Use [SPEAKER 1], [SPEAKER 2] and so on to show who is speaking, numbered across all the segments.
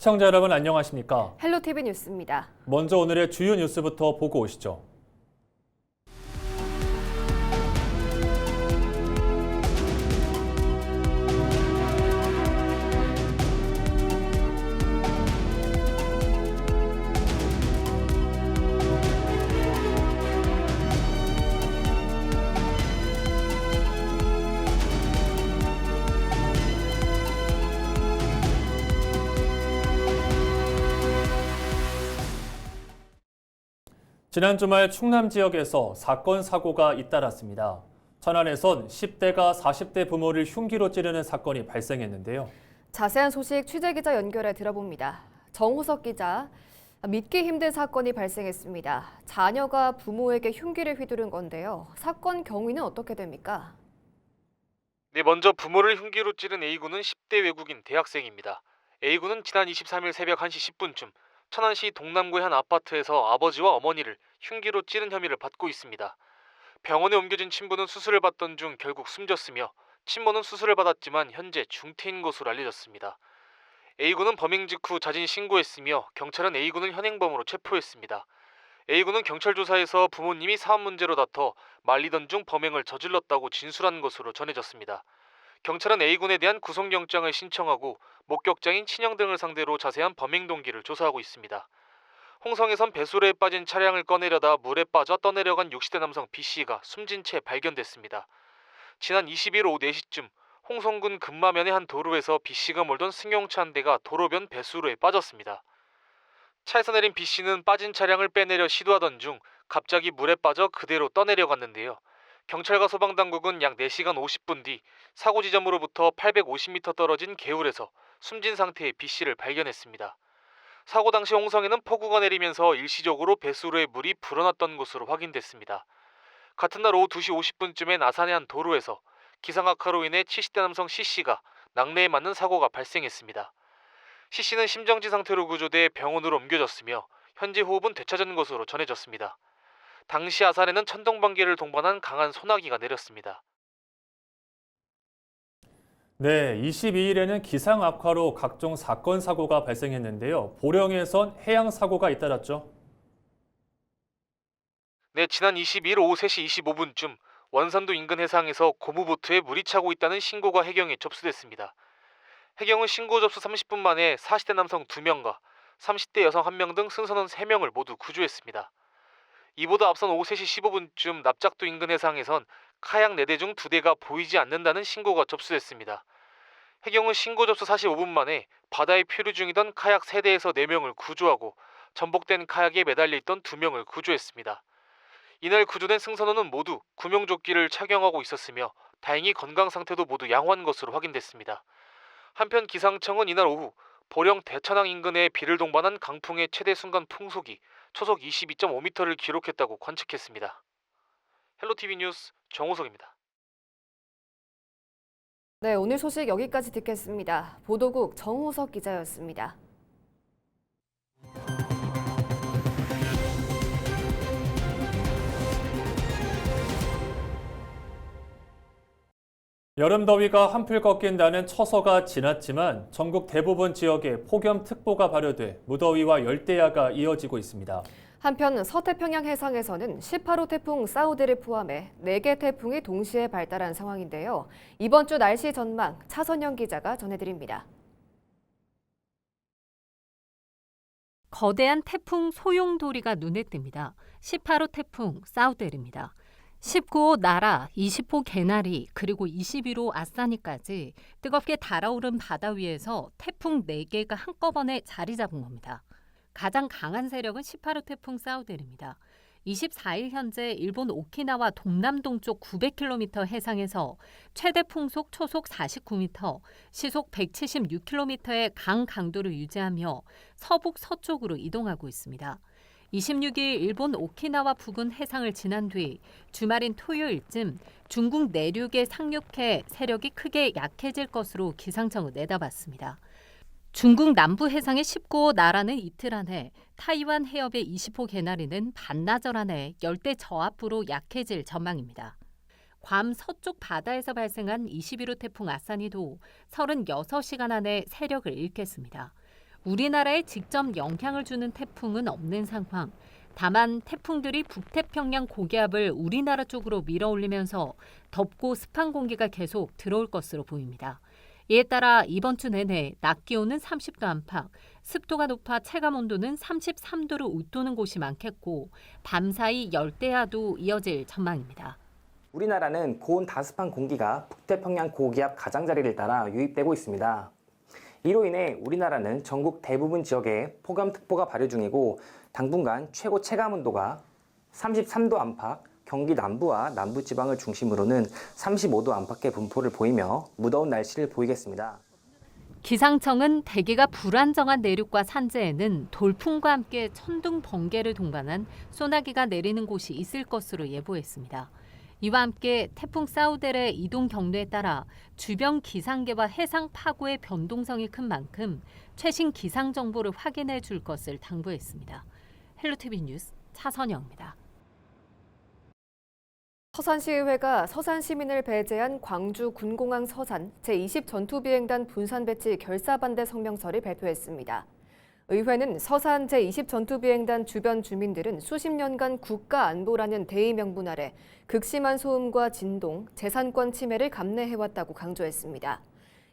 [SPEAKER 1] 시청자 여러분 안녕하십니까?
[SPEAKER 2] 헬로티비 뉴스입니다.
[SPEAKER 1] 먼저 오늘의 주요 뉴스부터 보고 오시죠. 지난 주말 충남 지역에서 사건 사고가 잇따랐습니다. 천안에선 10대가 40대 부모를 흉기로 찌르는 사건이 발생했는데요.
[SPEAKER 2] 자세한 소식 취재기자 연결해 들어봅니다. 정호석 기자, 믿기 힘든 사건이 발생했습니다. 자녀가 부모에게 흉기를 휘두른 건데요. 사건 경위는 어떻게 됩니까?
[SPEAKER 3] 네, 먼저 부모를 흉기로 찌른 A군은 10대 외국인 대학생입니다. A군은 지난 23일 새벽 1시 10분쯤 천안시 동남구의 한 아파트에서 아버지와 어머니를 흉기로 찌른 혐의를 받고 있습니다. 병원에 옮겨진 친부는 수술을 받던 중 결국 숨졌으며 친모는 수술을 받았지만 현재 중태인 것으로 알려졌습니다. A군은 범행 직후 자진 신고했으며 경찰은 A군을 현행범으로 체포했습니다. A군은 경찰 조사에서 부모님이 사업 문제로 다퉈 말리던 중 범행을 저질렀다고 진술한 것으로 전해졌습니다. 경찰은 A군에 대한 구속영장을 신청하고 목격자인 친형 등을 상대로 자세한 범행 동기를 조사하고 있습니다. 홍성에선 배수로에 빠진 차량을 꺼내려다 물에 빠져 떠내려간 60대 남성 B씨가 숨진 채 발견됐습니다. 지난 20일 오후 4시쯤 홍성군 금마면의 한 도로에서 B씨가 몰던 승용차 한 대가 도로변 배수로에 빠졌습니다. 차에서 내린 B씨는 빠진 차량을 빼내려 시도하던 중 갑자기 물에 빠져 그대로 떠내려갔는데요. 경찰과 소방당국은 약 4시간 50분 뒤 사고 지점으로부터 850m 떨어진 개울에서 숨진 상태의 B씨를 발견했습니다. 사고 당시 홍성에는 폭우가 내리면서 일시적으로 배수로에 물이 불어났던 것으로 확인됐습니다. 같은 날 오후 2시 50분쯤엔 아산의 한 도로에서 기상 악화로 인해 70대 남성 C씨가 낙뢰에 맞는 사고가 발생했습니다. C씨는 심정지 상태로 구조돼 병원으로 옮겨졌으며 현재 호흡은 되찾은 것으로 전해졌습니다. 당시 아산에는 천둥번개를 동반한 강한 소나기가 내렸습니다.
[SPEAKER 1] 네, 22일에는 기상 악화로 각종 사건 사고가 발생했는데요. 보령에선 해양 사고가 잇따랐죠.
[SPEAKER 3] 네, 지난 22일 오후 3시 25분쯤 원산도 인근 해상에서 고무보트에 물이 차고 있다는 신고가 해경에 접수됐습니다. 해경은 신고 접수 30분 만에 40대 남성 2명과 30대 여성 1명 등 승선원 3명을 모두 구조했습니다. 이보다 앞선 오후 3시 15분쯤 납작도 인근 해상에선 카약 4대 중 2대가 보이지 않는다는 신고가 접수됐습니다. 해경은 신고 접수 45분 만에 바다에 표류 중이던 카약 3대에서 4명을 구조하고 전복된 카약에 매달려 있던 2명을 구조했습니다. 이날 구조된 승선원은 모두 구명조끼를 착용하고 있었으며 다행히 건강 상태도 모두 양호한 것으로 확인됐습니다. 한편 기상청은 이날 오후 보령 대천항 인근에 비를 동반한 강풍의 최대 순간 풍속이 초속 22.5m를 기록했다고 관측했습니다. 헬로티비 뉴스 정호석입니다.
[SPEAKER 2] 네, 오늘 소식 여기까지 듣겠습니다. 보도국 정호석 기자였습니다.
[SPEAKER 1] 여름 더위가 한풀 꺾인다는 처서가 지났지만 전국 대부분 지역에 폭염특보가 발효돼 무더위와 열대야가 이어지고 있습니다.
[SPEAKER 2] 한편 서태평양 해상에서는 18호 태풍 사우드를 포함해 4개 태풍이 동시에 발달한 상황인데요. 이번 주 날씨 전망 차선영 기자가 전해드립니다.
[SPEAKER 4] 거대한 태풍 소용돌이가 눈에 띕니다. 18호 태풍 사우드입니다. 19호 나라, 20호 개나리, 그리고 21호 아싸니까지 뜨겁게 달아오른 바다 위에서 태풍 4개가 한꺼번에 자리 잡은 겁니다. 가장 강한 세력은 18호 태풍 사우드입니다. 24일 현재 일본 오키나와 동남동쪽 900km 해상에서 최대 풍속 초속 49m, 시속 176km의 강강도를 유지하며 서북 서쪽으로 이동하고 있습니다. 26일 일본 오키나와 부근 해상을 지난 뒤 주말인 토요일쯤 중국 내륙에 상륙해 세력이 크게 약해질 것으로 기상청은 내다봤습니다. 중국 남부 해상의 19호 나라는 이틀 안에, 타이완 해협의 20호 개나리는 반나절 안에 열대 저압부로 약해질 전망입니다. 괌 서쪽 바다에서 발생한 21호 태풍 아싸니도 36시간 안에 세력을 잃겠습니다. 우리나라에 직접 영향을 주는 태풍은 없는 상황. 다만 태풍들이 북태평양 고기압을 우리나라 쪽으로 밀어올리면서 덥고 습한 공기가 계속 들어올 것으로 보입니다. 이에 따라 이번 주 내내 낮 기온은 30도 안팎, 습도가 높아 체감 온도는 33도를 웃도는 곳이 많겠고 밤사이 열대야도 이어질 전망입니다.
[SPEAKER 5] 우리나라는 고온 다습한 공기가 북태평양 고기압 가장자리를 따라 유입되고 있습니다. 이로 인해 우리나라는 전국 대부분 지역에 폭염특보가 발효 중이고 당분간 최고 체감 온도가 33도 안팎, 경기 남부와 남부지방을 중심으로는 35도 안팎의 분포를 보이며 무더운 날씨를 보이겠습니다.
[SPEAKER 4] 기상청은 대기가 불안정한 내륙과 산지에는 돌풍과 함께 천둥, 번개를 동반한 소나기가 내리는 곳이 있을 것으로 예보했습니다. 이와 함께 태풍 사우델의 이동 경로에 따라 주변 기상계와 해상 파고의 변동성이 큰 만큼 최신 기상 정보를 확인해 줄 것을 당부했습니다. 헬로티비 뉴스 차선영입니다.
[SPEAKER 2] 서산시의회가 서산 시민을 배제한 광주 군공항 서산 제20 전투비행단 분산 배치 결사 반대 성명서를 발표했습니다. 의회는 서산 제20 전투비행단 주변 주민들은 수십 년간 국가 안보라는 대의 명분 아래 극심한 소음과 진동, 재산권 침해를 감내해왔다고 강조했습니다.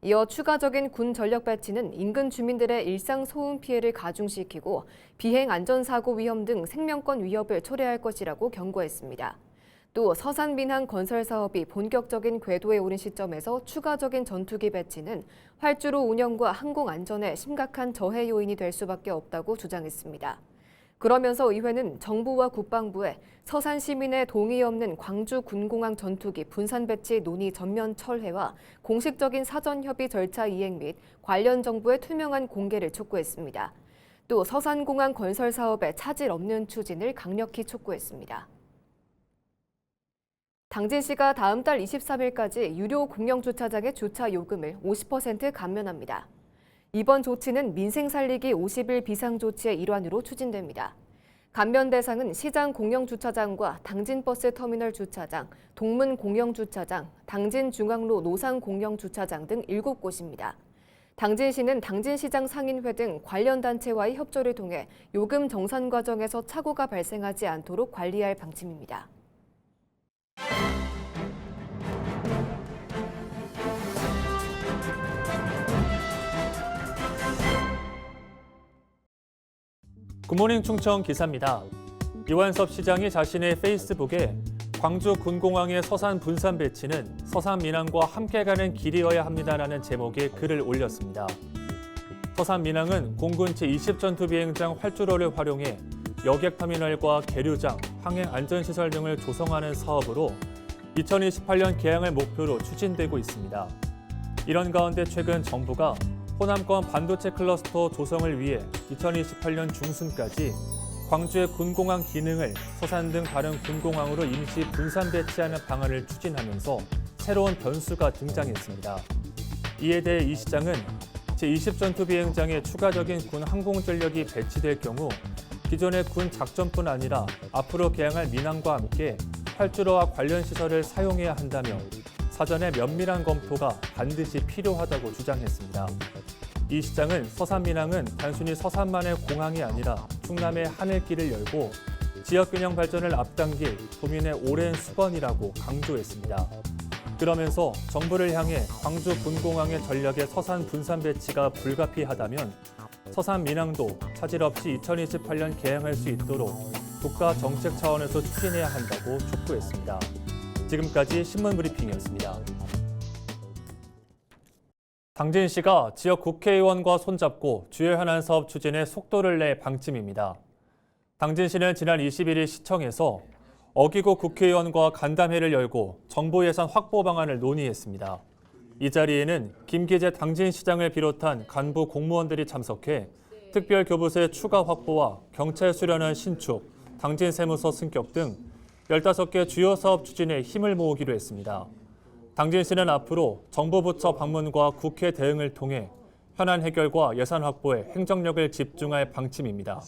[SPEAKER 2] 이어 추가적인 군 전력 배치는 인근 주민들의 일상 소음 피해를 가중시키고 비행 안전사고 위험 등 생명권 위협을 초래할 것이라고 경고했습니다. 또 서산 민항 건설 사업이 본격적인 궤도에 오른 시점에서 추가적인 전투기 배치는 활주로 운영과 항공 안전에 심각한 저해 요인이 될 수밖에 없다고 주장했습니다. 그러면서 의회는 정부와 국방부에 서산 시민의 동의 없는 광주 군공항 전투기 분산 배치 논의 전면 철회와 공식적인 사전 협의 절차 이행 및 관련 정보의 투명한 공개를 촉구했습니다. 또 서산공항 건설 사업에 차질 없는 추진을 강력히 촉구했습니다. 당진시가 다음 달 23일까지 유료 공영주차장의 주차 요금을 50% 감면합니다. 이번 조치는 민생 살리기 50일 비상조치의 일환으로 추진됩니다. 감면 대상은 시장 공영주차장과 당진버스 터미널 주차장, 동문 공영주차장, 당진중앙로 노상 공영주차장 등 7곳입니다. 당진시는 당진시장 상인회 등 관련 단체와의 협조를 통해 요금 정산 과정에서 착오가 발생하지 않도록 관리할 방침입니다.
[SPEAKER 1] 굿모닝 충청 기사입니다. 이완섭 시장이 자신의 페이스북에 광주 군공항의 서산 분산 배치는 서산 민항과 함께 가는 길이어야 합니다라는 제목의 글을 올렸습니다. 서산 민항은 공군 제20 전투비행장 활주로를 활용해 여객터미널과 계류장, 항행 안전시설 등을 조성하는 사업으로 2028년 개항을 목표로 추진되고 있습니다. 이런 가운데 최근 정부가 호남권 반도체 클러스터 조성을 위해 2028년 중순까지 광주의 군공항 기능을 서산 등 다른 군공항으로 임시 분산 배치하는 방안을 추진하면서 새로운 변수가 등장했습니다. 이에 대해 이 시장은 제20 전투비행장에 추가적인 군 항공전력이 배치될 경우 기존의 군 작전뿐 아니라 앞으로 개항할 민항과 함께 활주로와 관련 시설을 사용해야 한다며 사전에 면밀한 검토가 반드시 필요하다고 주장했습니다. 이 시장은 서산 민항은 단순히 서산만의 공항이 아니라 충남의 하늘길을 열고 지역균형 발전을 앞당길 도민의 오랜 수건이라고 강조했습니다. 그러면서 정부를 향해 광주 군공항의 전력의 서산 분산 배치가 불가피하다면 서산 민항도 차질 없이 2028년 개항할 수 있도록 국가 정책 차원에서 추진해야 한다고 촉구했습니다. 지금까지 신문브리핑이었습니다. 당진시가 지역 국회의원과 손잡고 주요 현안 사업 추진에 속도를 낼 방침입니다. 당진시는 지난 21일 시청에서 어기고 국회의원과 간담회를 열고 정부 예산 확보 방안을 논의했습니다. 이 자리에는 김기재 당진시장을 비롯한 간부 공무원들이 참석해 특별교부세 추가 확보와 경찰 수련원 신축, 당진세무서 승격 등 15개 주요 사업 추진에 힘을 모으기로 했습니다. 당진시는 앞으로 정부 부처 방문과 국회 대응을 통해 현안 해결과 예산 확보에 행정력을 집중할 방침입니다.